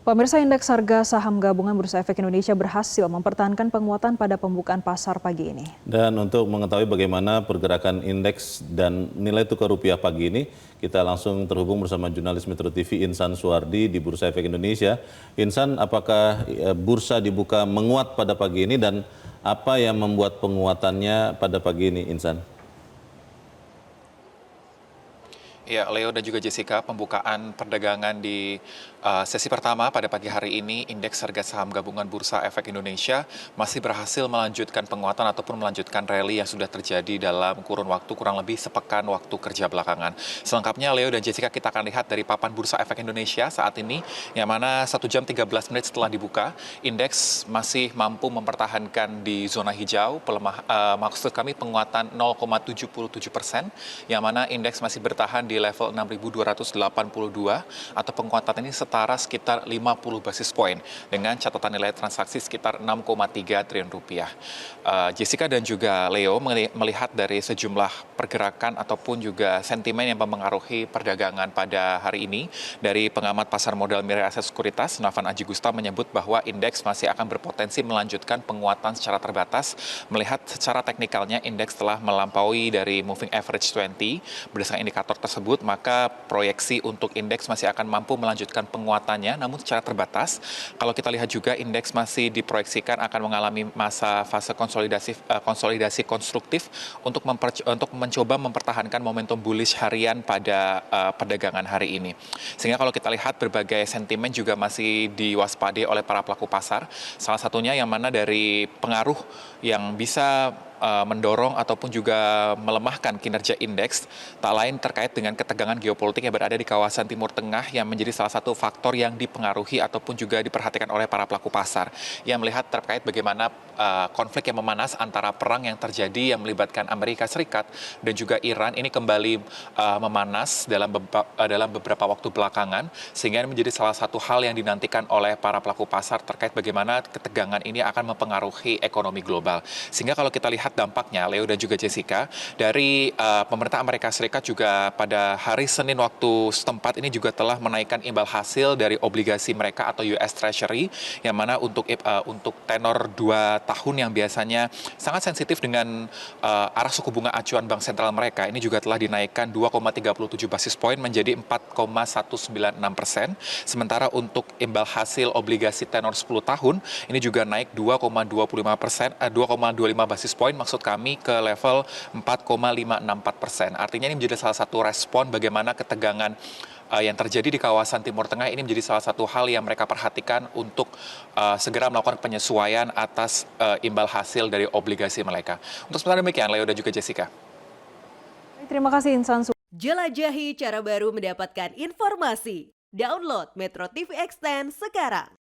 Pemirsa, indeks harga saham gabungan Bursa Efek Indonesia berhasil mempertahankan penguatan pada pembukaan pasar pagi ini. Dan untuk mengetahui bagaimana pergerakan indeks dan nilai tukar rupiah pagi ini, kita langsung terhubung bersama jurnalis Metro TV Insan Suwardi di Bursa Efek Indonesia. Insan, apakah bursa dibuka menguat pada pagi ini dan apa yang membuat penguatannya pada pagi ini, Insan? Ya, Leo dan juga Jessica, pembukaan perdagangan di sesi pertama pada pagi hari ini, indeks harga saham gabungan Bursa Efek Indonesia masih berhasil melanjutkan penguatan ataupun melanjutkan rally yang sudah terjadi dalam kurun waktu kurang lebih sepekan waktu kerja belakangan. Selengkapnya, Leo dan Jessica, kita akan lihat dari papan Bursa Efek Indonesia saat ini, yang mana 1 jam 13 menit setelah dibuka, indeks masih mampu mempertahankan di zona hijau, maksud kami penguatan 0,77%, yang mana indeks masih bertahan di level 6.282 atau penguatan ini setara sekitar 50 basis poin dengan catatan nilai transaksi sekitar 6,3 triliun rupiah. Jessica dan juga Leo melihat dari sejumlah pergerakan ataupun juga sentimen yang mempengaruhi perdagangan pada hari ini. Dari pengamat pasar modal Mirae Aset Sekuritas, Navan Aji Gusta menyebut bahwa indeks masih akan berpotensi melanjutkan penguatan secara terbatas. Melihat secara teknikalnya indeks telah melampaui dari moving average 20 berdasarkan indikator tersebut, maka proyeksi untuk indeks masih akan mampu melanjutkan penguatannya, namun secara terbatas. Kalau kita lihat juga indeks masih diproyeksikan akan mengalami masa fase konsolidasi konstruktif untuk mencoba mempertahankan momentum bullish harian pada perdagangan hari ini. Sehingga kalau kita lihat berbagai sentimen juga masih diwaspadai oleh para pelaku pasar. Salah satunya yang mana dari pengaruh yang bisa mendorong ataupun juga melemahkan kinerja indeks, tak lain terkait dengan ketegangan geopolitik yang berada di kawasan Timur Tengah yang menjadi salah satu faktor yang dipengaruhi ataupun juga diperhatikan oleh para pelaku pasar yang melihat terkait bagaimana konflik yang memanas antara perang yang terjadi yang melibatkan Amerika Serikat dan juga Iran ini kembali memanas dalam beberapa waktu belakangan, sehingga ini menjadi salah satu hal yang dinantikan oleh para pelaku pasar terkait bagaimana ketegangan ini akan mempengaruhi ekonomi global. Sehingga kalau kita lihat dampaknya, Leo dan juga Jessica, dari pemerintah Amerika Serikat juga pada hari Senin waktu setempat ini juga telah menaikkan imbal hasil dari obligasi mereka atau US Treasury, yang mana untuk tenor 2 tahun yang biasanya sangat sensitif dengan arah suku bunga acuan bank sentral mereka, ini juga telah dinaikkan 2,37 basis poin menjadi 4,196%. Sementara untuk imbal hasil obligasi tenor 10 tahun ini juga naik 2,25%, 2,25 basis poin maksud kami ke level 4,564%. Artinya ini menjadi salah satu respon bagaimana ketegangan yang terjadi di kawasan Timur Tengah ini menjadi salah satu hal yang mereka perhatikan untuk segera melakukan penyesuaian atas imbal hasil dari obligasi mereka. Untuk sementara demikian, Leo dan juga Jessica. Terima kasih, Insan. Jelajahi cara baru mendapatkan informasi. Download Metro TV Extend sekarang.